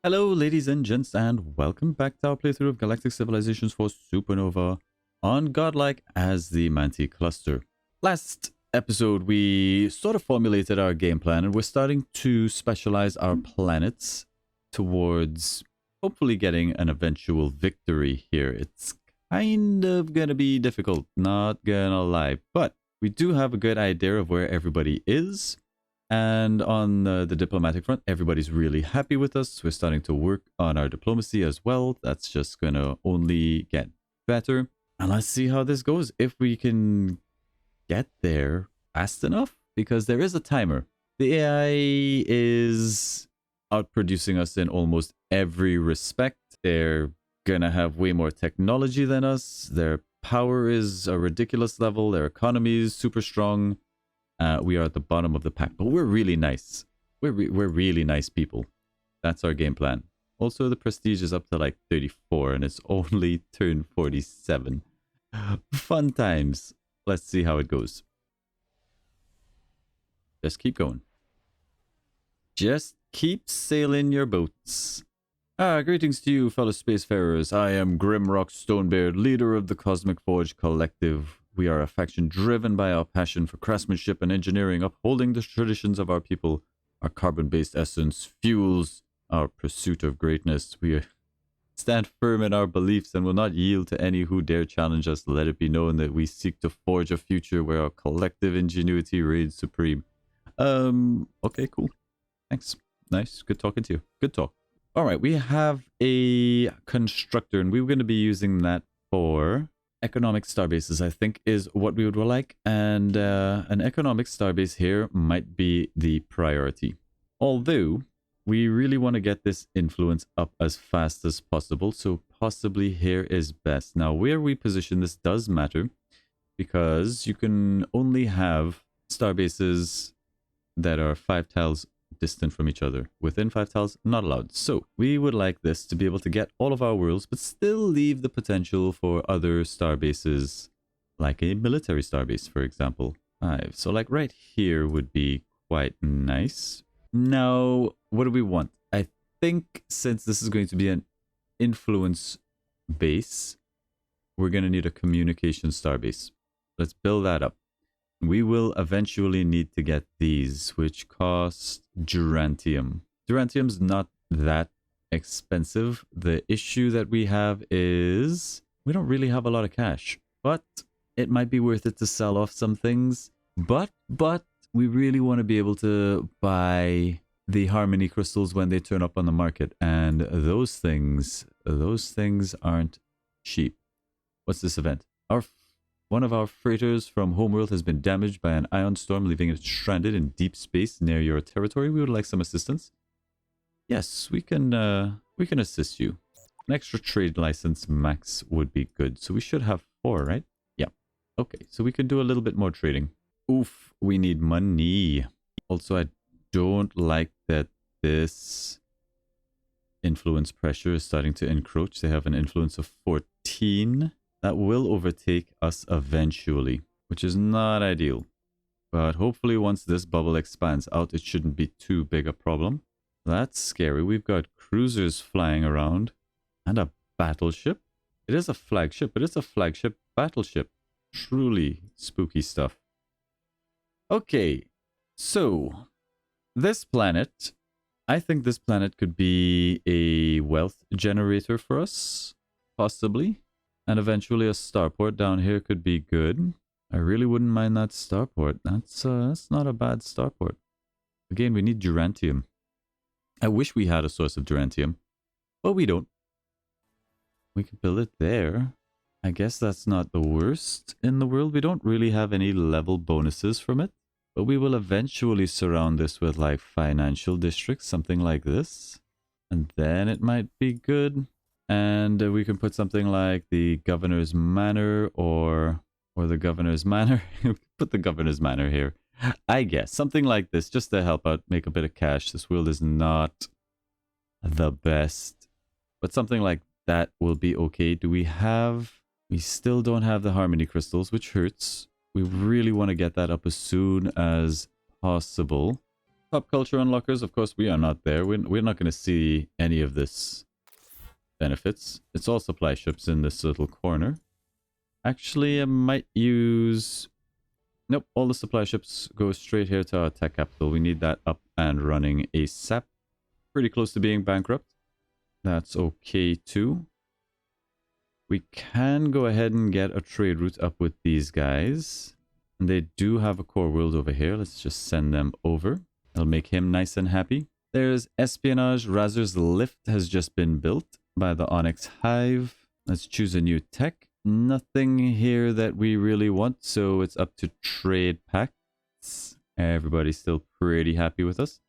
Hello ladies and gents, and welcome back to our playthrough of Galactic Civilizations for Supernova on Godlike as the Manti cluster. Last episode we sort of formulated our game plan and we're starting to specialize our planets towards hopefully getting an eventual victory here. It's kind of gonna be difficult, not gonna lie, but we do have a good idea of where everybody is. And on the diplomatic front, everybody's really happy with us. We're starting to work on our diplomacy as well. That's just going to only get better. And let's see how this goes. If we can get there fast enough, because there is a timer. The AI is outproducing us in almost every respect. They're going to have way more technology than us. Their power is a ridiculous level. Their economy is super strong. We are at the bottom of the pack, but we're really nice. We're really nice people. That's our game plan. Also, the prestige is up to like 34, and it's only turn 47. Fun times. Let's see how it goes. Just keep going. Just keep sailing your boats. Greetings to you, fellow spacefarers. I am Grimrock Stonebeard, leader of the Cosmic Forge Collective. We are a faction driven by our passion for craftsmanship and engineering, upholding the traditions of our people. Our carbon-based essence fuels our pursuit of greatness. We stand firm in our beliefs and will not yield to any who dare challenge us. Let it be known that we seek to forge a future where our collective ingenuity reigns supreme. Okay, cool. Thanks. Nice. Good talking to you. Good talk. All right, we have a constructor, and we were going to be using that for economic starbases, I think, is what we would like, and an economic starbase here might be the priority. Although we really want to get this influence up as fast as possible, so possibly here is best. Now, where we position this does matter, because you can only have starbases that are 5 tiles distant from each other. Within 5 tiles, not allowed. So we would like this to be able to get all of our worlds, but still leave the potential for other star bases, like a military starbase, for example. 5. So like right here would be quite nice. Now, what do we want? I think since this is going to be an influence base, we're going to need a communication starbase. Let's build that up. We will eventually need to get these, which cost Durantium. Durantium's not that expensive. The issue that we have is we don't really have a lot of cash, but it might be worth it to sell off some things. But we really want to be able to buy the Harmony crystals when they turn up on the market, and those things aren't cheap. What's this event? One of our freighters from Homeworld has been damaged by an ion storm, leaving it stranded in deep space near your territory. We would like some assistance. Yes, we can assist you. An extra trade license max would be good. So we should have 4, right? Yeah. Okay, so we can do a little bit more trading. Oof, we need money. Also, I don't like that this influence pressure is starting to encroach. They have an influence of 14. That will overtake us eventually, which is not ideal. But hopefully once this bubble expands out, it shouldn't be too big a problem. That's scary. We've got cruisers flying around and a battleship. It is a flagship, but it's a flagship battleship. Truly spooky stuff. Okay, so this planet, I think this planet could be a wealth generator for us, possibly. And eventually a starport down here could be good. I really wouldn't mind that starport. That's not a bad starport. Again, we need Durantium. I wish we had a source of Durantium, but we don't. We could build it there. I guess that's not the worst in the world. We don't really have any level bonuses from it, but we will eventually surround this with like financial districts, something like this. And then it might be good. And we can put something like the Governor's Manor or the Governor's Manor. Put the Governor's Manor here. I guess something like this just to help out, make a bit of cash. This world is not the best, but something like that will be okay. We still don't have the Harmony crystals, which hurts. We really want to get that up as soon as possible. Top culture unlockers, of course, we are not there. We're not going to see any of this benefits. It's all supply ships in this little corner. Actually, I might use... Nope, all the supply ships go straight here to our tech capital. We need that up and running ASAP. Pretty close to being bankrupt. That's okay too. We can go ahead and get a trade route up with these guys. And they do have a core world over here. Let's just send them over. That'll make him nice and happy. There's espionage. Razor's Lift has just been built by the Onyx Hive. Let's choose a new tech. Nothing here that we really want, so it's up to trade pacts. Everybody's still pretty happy with us.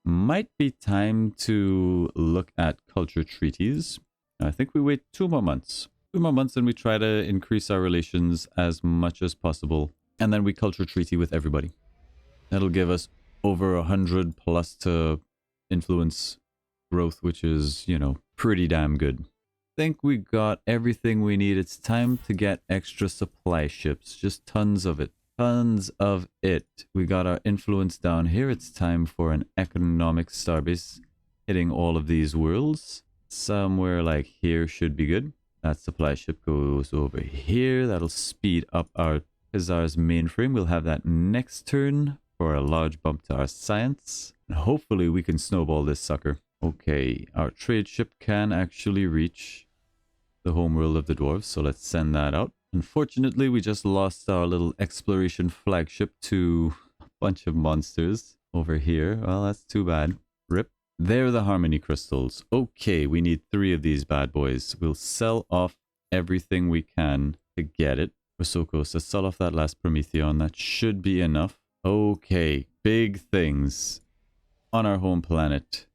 Might be time to look at culture treaties. I think we wait 2 more months. 2 more months and we try to increase our relations as much as possible. And then we culture treaty with everybody. That'll give us over 100 plus to influence growth, which is, you know, pretty damn good. Think we got everything we need. It's time to get extra supply ships. Just tons of it. Tons of it. We got our influence down here. It's time for an economic starbase hitting all of these worlds. Somewhere like here should be good. That supply ship goes over here. That'll speed up our Pizar's mainframe. We'll have that next turn for a large bump to our science. And hopefully we can snowball this sucker. Okay, our trade ship can actually reach the homeworld of the dwarves, so let's send that out. Unfortunately, we just lost our little exploration flagship to a bunch of monsters over here. Well, that's too bad. Rip. They're the harmony crystals. Okay, we need 3 of these bad boys. We'll sell off everything we can to get it. We're so close. Let's sell off that last Prometheon. That should be enough. Okay, big things on our home planet.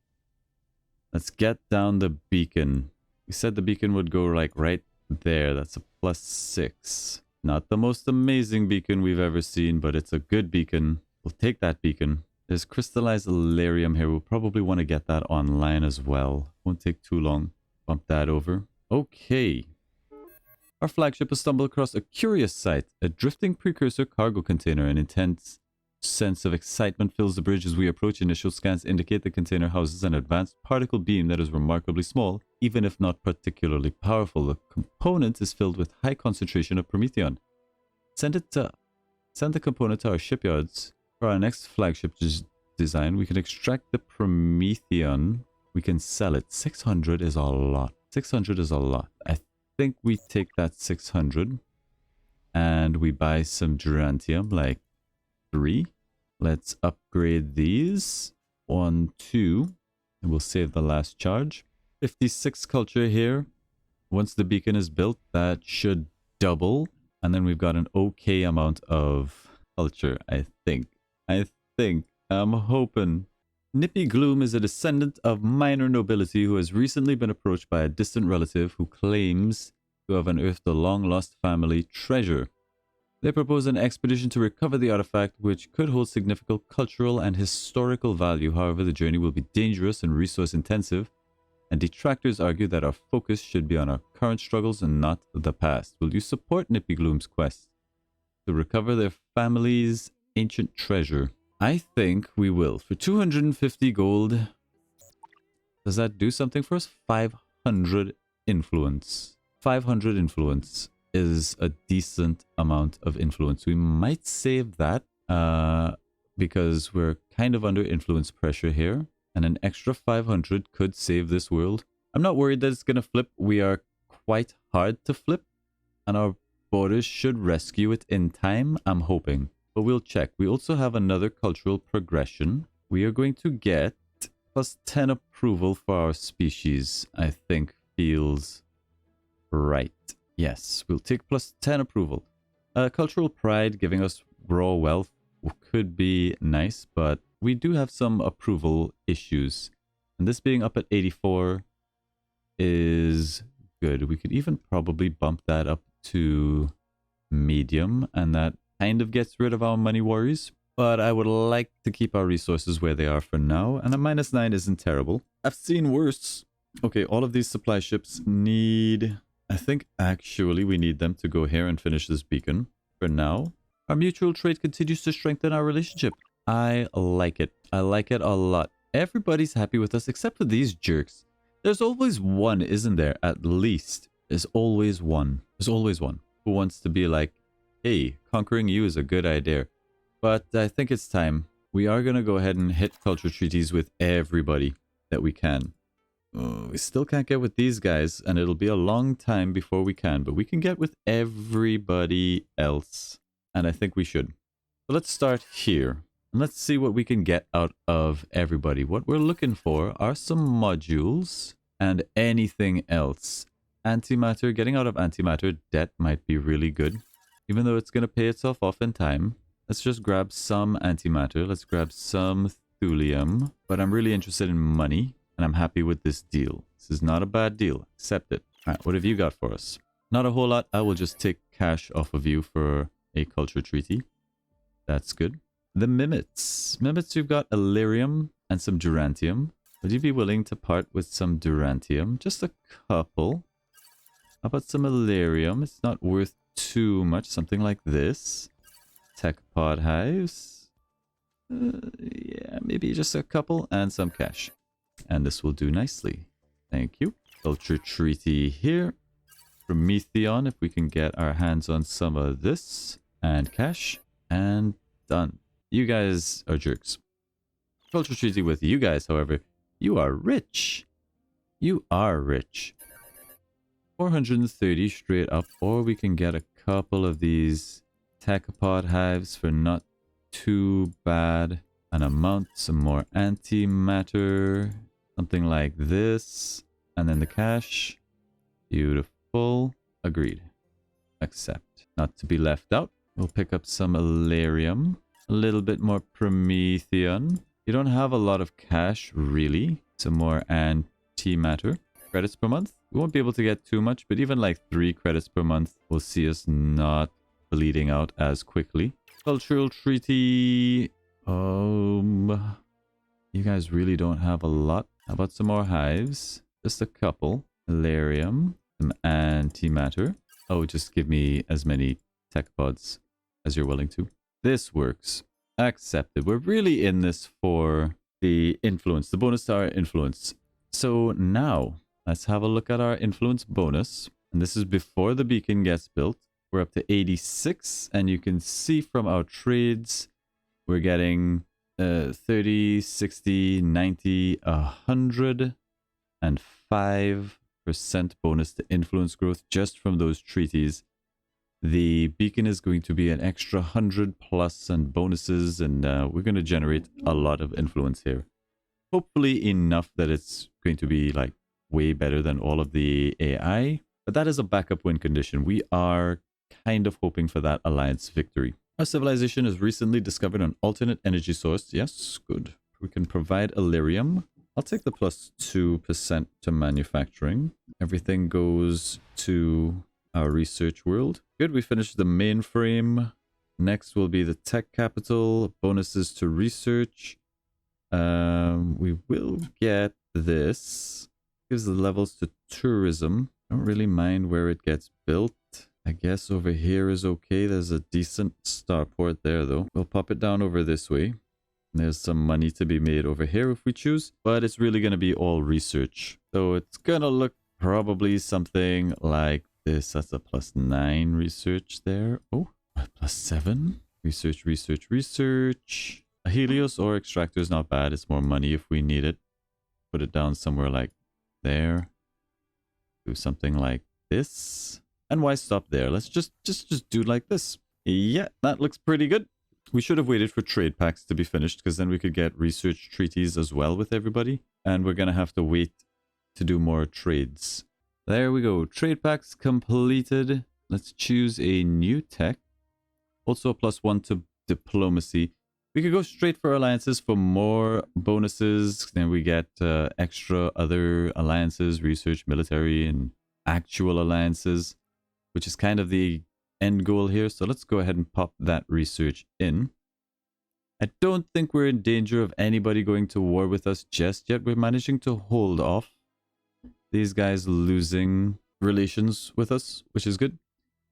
Let's get down the beacon. We said the beacon would go like right there. That's a +6. Not the most amazing beacon we've ever seen, but it's a good beacon. We'll take that beacon. There's crystallized Illyrium here. We'll probably want to get that online as well. Won't take too long. Bump that over. Okay. Our flagship has stumbled across a curious sight. A drifting precursor cargo container. An intense sense of excitement fills the bridge as we approach. Initial scans indicate the container houses an advanced particle beam that is remarkably small, even if not particularly powerful. The component is filled with high concentration of Prometheon. Send the component to our shipyards. For our next flagship design, we can extract the Prometheon. We can sell it. 600 is a lot. 600 is a lot. I think we take that 600 and we buy some Durantium, like 3. Let's upgrade these. 1, 2. And we'll save the last charge. 56 culture here. Once the beacon is built, that should double. And then we've got an okay amount of culture, I think. I'm hoping. Nippy Gloom is a descendant of minor nobility who has recently been approached by a distant relative who claims to have unearthed a long-lost family treasure. They propose an expedition to recover the artifact, which could hold significant cultural and historical value. However, the journey will be dangerous and resource-intensive, and detractors argue that our focus should be on our current struggles and not the past. Will you support Nippy Gloom's quest to recover their family's ancient treasure? I think we will. For 250 gold, does that do something for us? 500 influence. 500 influence is a decent amount of influence. We might save that because we're kind of under influence pressure here. And an extra 500 could save this world. I'm not worried that it's going to flip. We are quite hard to flip. And our borders should rescue it in time, I'm hoping. But we'll check. We also have another cultural progression. We are going to get +10 approval for our species, I think feels right. Yes, we'll take +10 approval. Cultural pride giving us raw wealth could be nice, but we do have some approval issues. And this being up at 84 is good. We could even probably bump that up to medium, and that kind of gets rid of our money worries. But I would like to keep our resources where they are for now, and a -9 isn't terrible. I've seen worse. Okay, all of these supply ships need... I think actually we need them to go here and finish this beacon. For now, our mutual trade continues to strengthen our relationship. I like it. I like it a lot. Everybody's happy with us except for these jerks. There's always one, isn't there? At least. There's always one. There's always one who wants to be like, hey, conquering you is a good idea. But I think it's time. We are going to go ahead and hit culture treaties with everybody that we can. We still can't get with these guys, and it'll be a long time before we can, but we can get with everybody else. And I think we should. So let's start here. And let's see what we can get out of everybody. What we're looking for are some modules and anything else. Antimatter, getting out of antimatter debt might be really good. Even though it's going to pay itself off in time. Let's just grab some antimatter. Let's grab some thulium. But I'm really interested in money. And I'm happy with this deal. This is not a bad deal. Accept it. Alright, what have you got for us? Not a whole lot. I will just take cash off of you for a culture treaty. That's good. The Mimets. Mimets, you've got Illyrium and some Durantium. Would you be willing to part with some Durantium? Just a couple. How about some Illyrium? It's not worth too much. Something like this. Tech pod hives. Yeah, maybe just a couple and some cash. And this will do nicely. Thank you. Culture treaty here. Prometheon, if we can get our hands on some of this. And cash. And done. You guys are jerks. Culture treaty with you guys, however. You are rich. You are rich. 430 straight up. Or we can get a couple of these tachopod hives for not too bad an amount. Some more antimatter. Something like this. And then the cash. Beautiful. Agreed. Accept. Not to be left out. We'll pick up some Illyrium. A little bit more Prometheon. You don't have a lot of cash, really. Some more antimatter. Credits per month. We won't be able to get too much, but even like 3 credits per month will see us not bleeding out as quickly. Cultural treaty. You guys really don't have a lot. How about some more hives? Just a couple. Illyrium. Some antimatter. Oh, just give me as many tech pods as you're willing to. This works. Accepted. We're really in this for the influence, the bonus to our influence. So now, let's have a look at our influence bonus. And this is before the beacon gets built. We're up to 86, and you can see from our trades, we're getting 30, 60, 90, 105% bonus to influence growth just from those treaties. The beacon is going to be an extra 100 plus and bonuses, and we're going to generate a lot of influence here. Hopefully enough that it's going to be like way better than all of the AI, but that is a backup win condition. We are kind of hoping for that alliance victory. Our civilization has recently discovered an alternate energy source. Yes, good. We can provide Illyrium. I'll take the plus 2% to manufacturing. Everything goes to our research world. Good, we finished the mainframe. Next will be the tech capital, bonuses to research. We will get this. Gives the levels to tourism. I don't really mind where it gets built. I guess over here is okay. There's a decent starport there though. We'll pop it down over this way. There's some money to be made over here if we choose, but it's really going to be all research. So it's going to look probably something like this. That's a +9 research there. Oh, +7. Research, research, research. A Helios or extractor is not bad. It's more money if we need it. Put it down somewhere like there. Do something like this. And why stop there? Let's just do like this. Yeah, that looks pretty good. We should have waited for trade packs to be finished, because then we could get research treaties as well with everybody. And we're going to have to wait to do more trades. There we go. Trade packs completed. Let's choose a new tech. Also a +1 to diplomacy. We could go straight for alliances for more bonuses. Then we get extra other alliances, research, military, and actual alliances, which is kind of the end goal here. So let's go ahead and pop that research in. I don't think we're in danger of anybody going to war with us just yet. We're managing to hold off these guys losing relations with us, which is good.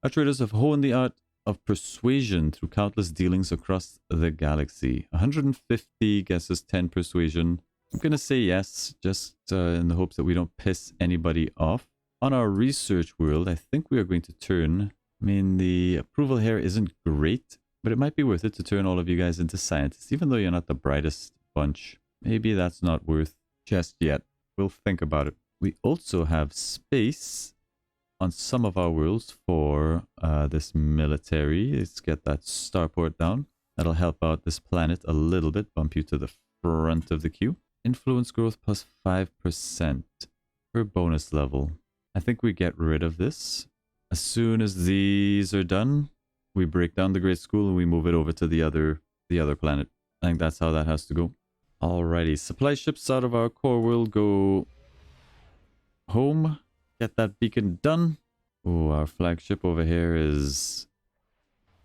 Our traders have honed the art of persuasion through countless dealings across the galaxy. 150 guesses, 10 persuasion. I'm going to say yes, just in the hopes that we don't piss anybody off. On our research world, I think we are going to turn... I mean, the approval here isn't great, but it might be worth it to turn all of you guys into scientists, even though you're not the brightest bunch. Maybe that's not worth just yet. We'll think about it. We also have space on some of our worlds for this military. Let's get that starport down. That'll help out this planet a little bit, bump you to the front of the queue. Influence growth plus 5% per bonus level. I think we get rid of this. As soon as these are done, we break down the Great School and we move it over to the other planet. I think that's how that has to go. Alrighty, supply ships out of our core world go home. Get that beacon done. Oh, our flagship over here is...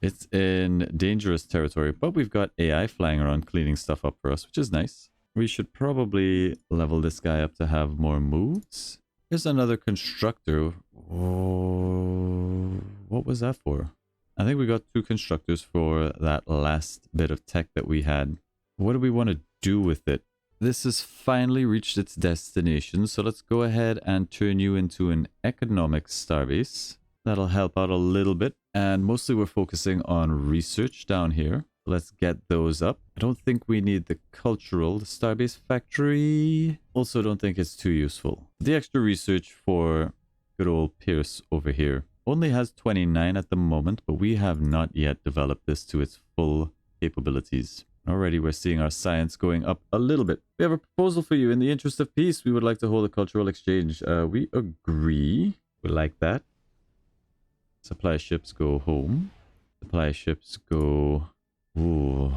It's in dangerous territory, but we've got AI flying around cleaning stuff up for us, which is nice. We should probably level this guy up to have more moves. Here's another constructor. Oh, what was that for? I think we got 2 constructors for that last bit of tech that we had. What do we want to do with it? This has finally reached its destination, so let's go ahead and turn you into an economic starbase. That'll help out a little bit, and mostly we're focusing on research down here. Let's get those up. I don't think we need the cultural. The starbase factory also don't think it's too useful. The extra research for good old Pierce over here only has 29 at the moment, but we have not yet developed this to its full capabilities. Already we're seeing our science going up a little bit. We have a proposal for you. In the interest of peace, we would like to hold a cultural exchange. We agree. We like that. Supply ships go home. Supply ships go... Ooh,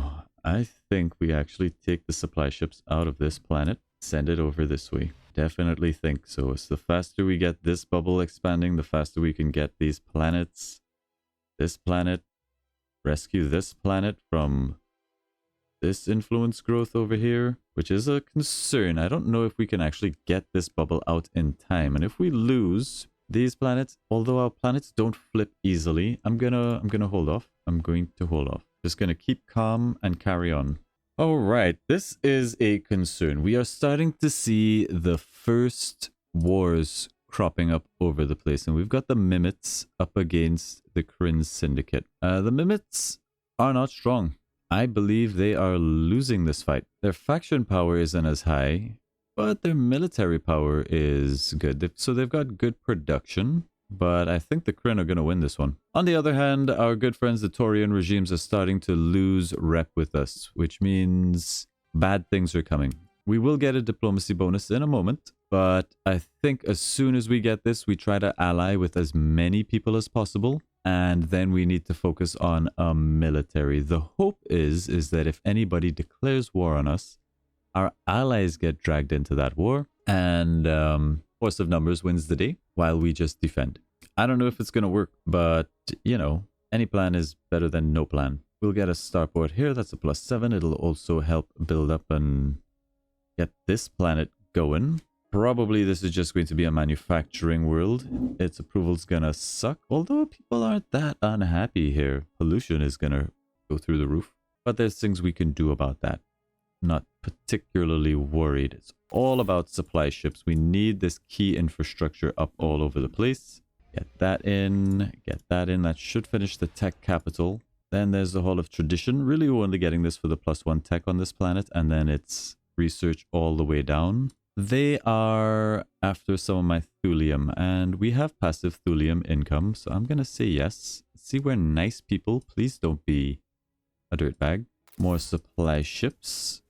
I think we actually take the supply ships out of this planet, send it over this way. Definitely think so. So the faster we get this bubble expanding, the faster we can get these planets. This planet. Rescue this planet from this influence growth over here, which is a concern. I don't know if we can actually get this bubble out in time. And if we lose these planets, although our planets don't flip easily, I'm gonna hold off. I'm going to hold off. Just gonna keep calm and carry on. All right, this is a concern. We are starting to see the first wars cropping up over the place, and we've got the Mimits up against the Kryn Syndicate. The Mimits are not strong. I believe they are losing this fight. Their faction power isn't as high, but their military power is good. So they've got good production. But I think the Kryn are going to win this one. On the other hand, our good friends, the Torian regimes, are starting to lose rep with us, which means bad things are coming. We will get a diplomacy bonus in a moment, but I think as soon as we get this, we try to ally with as many people as possible, and then we need to focus on a military. The hope is that if anybody declares war on us, our allies get dragged into that war, and force of numbers wins the day while we just defend. I don't know if it's going to work, but, you know, any plan is better than no plan. We'll get a starport here. That's a +7. It'll also help build up and get this planet going. Probably this is just going to be a manufacturing world. Its approval's going to suck, although people aren't that unhappy here. Pollution is going to go through the roof. But there's things we can do about that. Not particularly worried. It's all about supply ships. We need this key infrastructure up all over the place. Get that in. Get that in. That should finish the tech capital. Then there's the Hall of Tradition. Really, we're only getting this for the +1 tech on this planet. And then it's research all the way down. They are after some of my thulium. And we have passive thulium income. So I'm going to say yes. See, we're nice people. Please don't be a dirtbag. More supply ships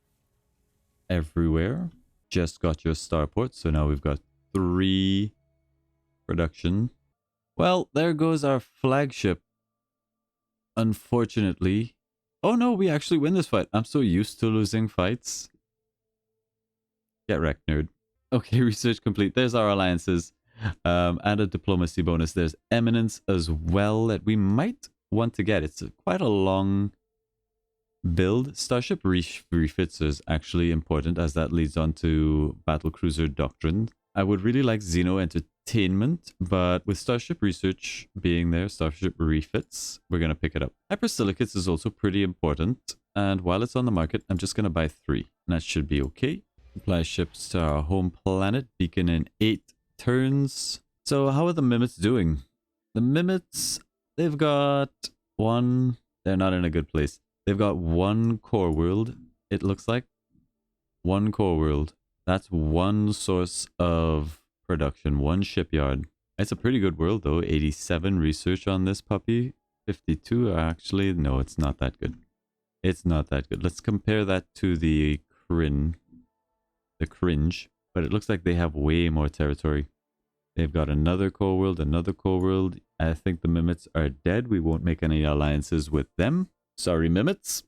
everywhere. Just got your starport, so now we've got 3 production. Well, there goes our flagship. Unfortunately. Oh no, we actually win this fight. I'm so used to losing fights. Get wrecked, nerd. Okay, research complete. There's our alliances. And a diplomacy bonus. There's eminence as well that we might want to get. It's quite a long build. Starship refits is actually important as that leads on to battlecruiser doctrine. I would really like Xeno entertainment, but with Starship Research being there, Starship Refits, we're going to pick it up. Hypersilicates is also pretty important, and while it's on the market, I'm just going to buy 3. And that should be okay. Supply ships to our home planet, beacon in 8 turns. So how are the Mimets doing? The Mimets, they've got 1... They're not in a good place. They've got 1 core world, it looks like. 1 core world. That's 1 source of production, 1 shipyard. It's a pretty good world though. 87 research on this puppy. 52 actually. No, it's not that good. It's not that good. Let's compare that to the cringe. But it looks like they have way more territory. They've got another core world, another core world. I think the Mimets are dead. We won't make any alliances with them. Sorry, Mimets.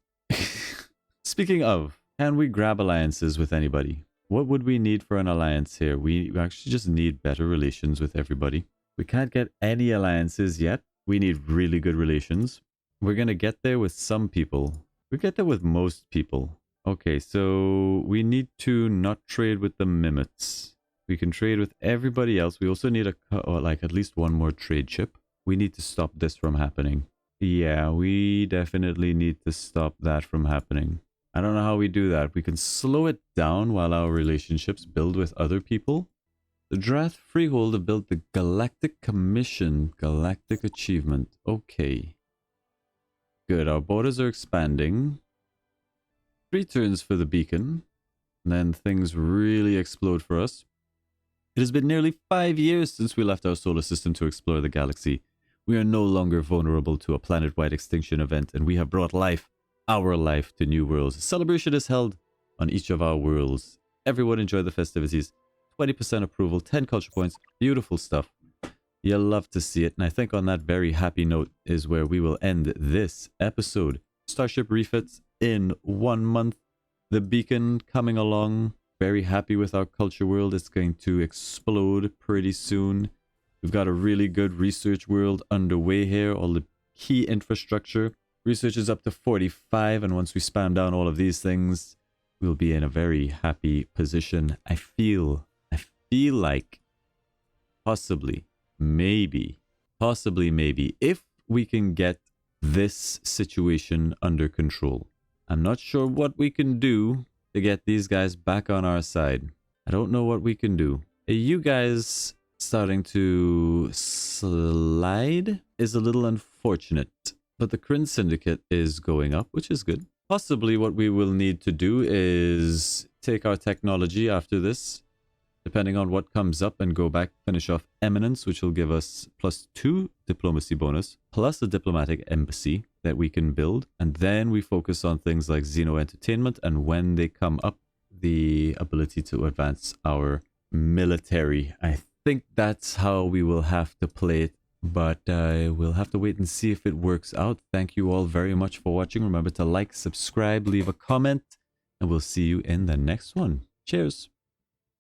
Speaking of, can we grab alliances with anybody? What would we need for an alliance here? We actually just need better relations with everybody. We can't get any alliances yet. We need really good relations. We're going to get there with some people. We get there with most people. Okay, so we need to not trade with the Mimets. We can trade with everybody else. We also need at least 1 more trade ship. We need to stop this from happening. Yeah, we definitely need to stop that from happening. I don't know how we do that. We can slow it down while our relationships build with other people. The Draft Freeholder built the Galactic Commission. Galactic Achievement. Okay. Good. Our borders are expanding. 3 turns for the beacon. And then things really explode for us. It has been nearly 5 years since we left our solar system to explore the galaxy. We are no longer vulnerable to a planet-wide extinction event, and we have brought life, our life, to new worlds. A celebration is held on each of our worlds. Everyone enjoy the festivities. 20% approval, 10 culture points. Beautiful stuff. You'll love to see it, and I think on that very happy note is where we will end this episode. Starship refits in 1 month. The beacon coming along. Very happy with our culture world. It's going to explode pretty soon. We've got a really good research world underway here. All the key infrastructure. Research is up to 45, and once we spam down all of these things, we'll be in a very happy position. I feel like possibly, maybe, if we can get this situation under control. I'm not sure what we can do to get these guys back on our side. I don't know what we can do. You guys starting to slide is a little unfortunate, but the Kryn Syndicate is going up, which is good. Possibly what we will need to do is take our technology after this, depending on what comes up, and go back, finish off Eminence, which will give us +2 diplomacy bonus, plus a diplomatic embassy that we can build. And then we focus on things like Xeno Entertainment, and when they come up, the ability to advance our military. I think that's how we will have to play it, but we'll have to wait and see if it works out. Thank you all very much for watching. Remember to like, subscribe, leave a comment, and we'll see you in the next one. Cheers.